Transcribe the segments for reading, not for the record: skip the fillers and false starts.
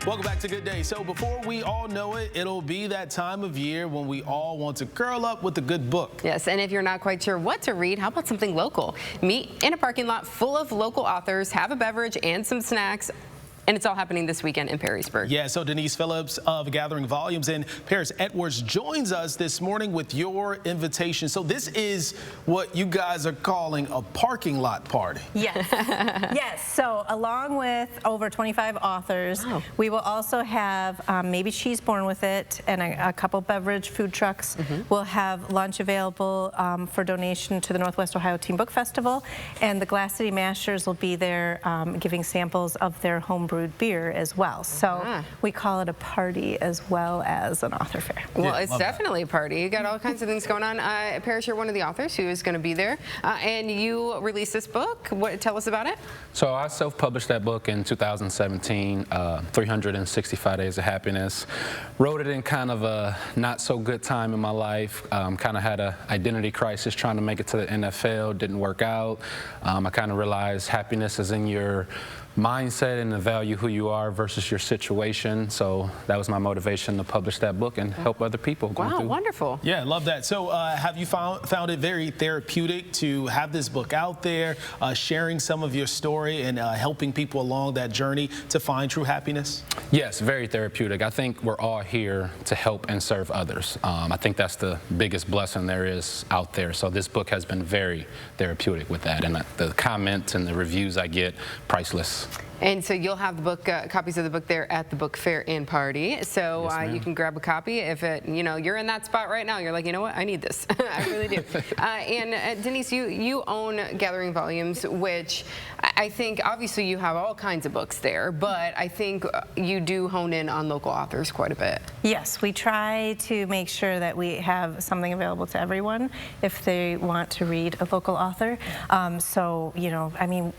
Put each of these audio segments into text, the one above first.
Welcome back to Good Day. So before we all know it, it'll be that time of year when we all want to curl up with a good book. Yes, and if you're not quite sure what to read, how about something local? Meet in a parking lot full of local authors, have a beverage and some snacks. And it's all happening this weekend in Perrysburg. Yeah, so Denise Phillips of Gathering Volumes and Peris Edwards joins us this morning with your invitation. So this is what you guys are calling a parking lot party. Yes. Yes. So along with over 25 authors, we will also have maybe She's Born With It and a couple beverage food trucks. We'll have lunch available for donation to the Northwest Ohio Teen Book Festival. And the Glass City Mashers will be there giving samples of their home brewed beer as well. So we call it a party as well as an author fair. Well, it's definitely a party. You got all kinds of things going on. Peris, you're one of the authors who is going to be there, and you released this book. Tell us about it. So I self-published that book in 2017, 365 Days of Happiness. Wrote it in kind of a not so good time in my life. Kind of had an identity crisis trying to make it to the NFL. Didn't work out. I kind of realized happiness is in your mindset and the value who you are versus your situation. So that was my motivation to publish that book and help other people. Wow, wonderful. Yeah, love that. So have you found it very therapeutic to have this book out there, sharing some of your story and helping people along that journey to find true happiness? Yes, very therapeutic. I think we're all here to help and serve others. I think that's the biggest blessing there is out there. So this book has been very therapeutic with that, and the comments and the reviews I get, priceless. And so you'll have the book, copies of the book there at the book fair and party. So you can grab a copy if you're in that spot right now. You're like, you know what, I need this. I really do. And Denise, you own Gathering Volumes, which I think obviously you have all kinds of books there, but I think you do hone in on local authors quite a bit. Yes, we try to make sure that we have something available to everyone if they want to read a local author. So, I mean,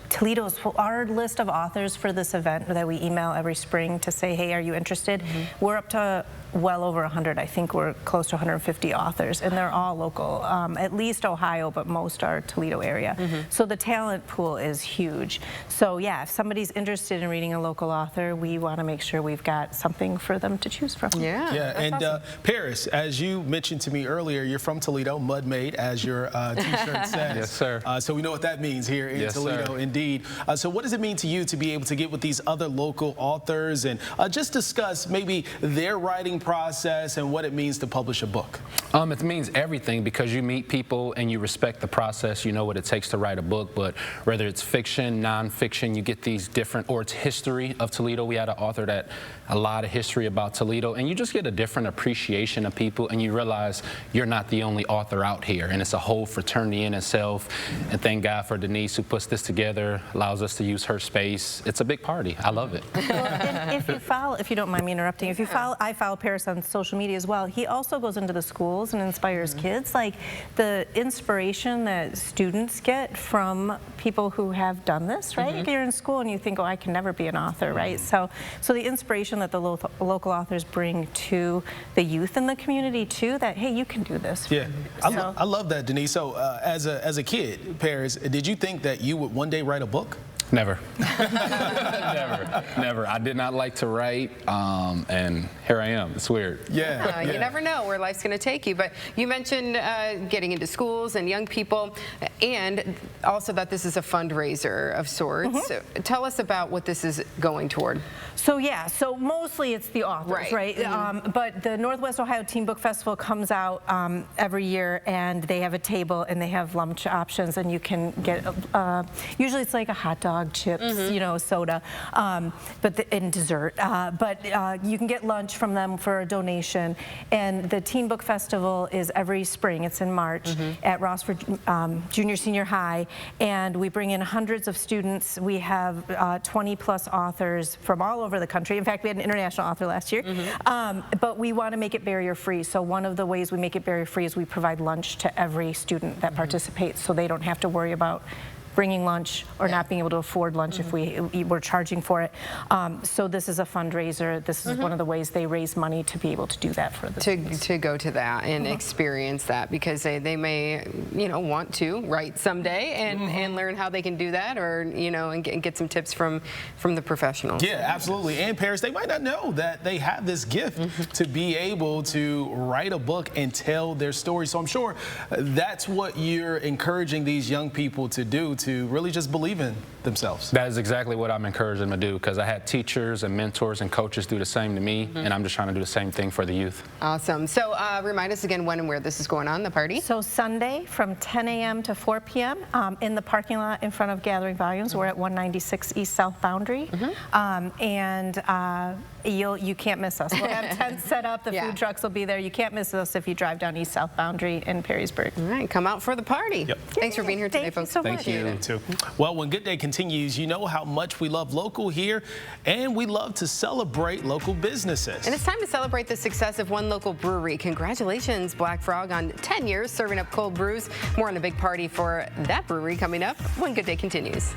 Toledo's, our list of authors for this event that we email every spring to say, hey, are you interested? We're up to well over 100. I think we're close to 150 authors, and they're all local, at least Ohio, but most are Toledo area. So the talent pool is huge. So yeah, if somebody's interested in reading a local author, we want to make sure we've got something for them to choose from. Yeah, and awesome. Peris, as you mentioned to me earlier, you're from Toledo, Mud Made, as your t-shirt says. Yes, sir. So we know what that means here in Toledo, sir. Indeed. So what does it mean to you to be able to get with these other local authors and just discuss maybe their writing process and what it means to publish a book? It means everything, because you meet people and you respect the process. You know what it takes to write a book, but whether it's fiction, nonfiction, you get these different, or it's history of Toledo. We had an author that a lot of history about Toledo, and you just get a different appreciation of people, and you realize you're not the only author out here, and it's a whole fraternity in itself. And thank God for Denise, who puts this together, allows us to use her space. It's a big party. I love it. Well, and if you follow, if you don't mind me interrupting, if you follow, I follow Peris on social media as well. He also goes into the schools and inspires kids. Like the inspiration that students get from people who have done this, right? If you're in school and you think, oh, I can never be an author, right? So the inspiration that the local authors bring to the youth in the community too, that hey, you can do this. Yeah, I love that, Denise. So as a kid, Peris, did you think that you would one day write a book? Never. Never. I did not like to write, and here I am. It's weird. Yeah. You never know where life's going to take you. But you mentioned getting into schools and young people, and also that this is a fundraiser of sorts. So tell us about what this is going toward. So yeah, so mostly it's the authors, right? But the Northwest Ohio Teen Book Festival comes out every year, and they have a table and they have lunch options, and you can get usually it's like a hot dog, chips, soda, and dessert. But you can get lunch from them for a donation. And the Teen Book Festival is every spring. It's in March at Rossford Junior Senior High, and we bring in hundreds of students. We have 20+ authors from all over the country. In fact, we had an international author last year. But we want to make it barrier-free. So one of the ways we make it barrier-free is we provide lunch to every student that participates, so they don't have to worry about bringing lunch or not being able to afford lunch if we were charging for it. So this is a fundraiser. This is one of the ways they raise money to be able to do that for the students. To go to that and experience that, because they may, want to write someday and learn how they can do that, or, and get some tips from the professionals. Yeah, absolutely. And parents, they might not know that they have this gift to be able to write a book and tell their story. So I'm sure that's what you're encouraging these young people to do, to really just believe in themselves. That is exactly what I'm encouraging them to do, because I had teachers and mentors and coaches do the same to me, and I'm just trying to do the same thing for the youth. Awesome. So remind us again when and where this is going on, the party. So Sunday from 10 a.m. to 4 p.m. In the parking lot in front of Gathering Volumes. We're at 196 East South Boundary. You can't miss us. We'll have tents set up. The food trucks will be there. You can't miss us if you drive down East South Boundary in Perrysburg. All right, come out for the party. Yep. Thanks for being here today, folks. Thank you so much. Thank you. Too. Well, when Good Day continues, you know how much we love local here, and we love to celebrate local businesses. And it's time to celebrate the success of one local brewery. Congratulations, Black Frog, on 10 years serving up cold brews. More on the big party for that brewery coming up when Good Day continues.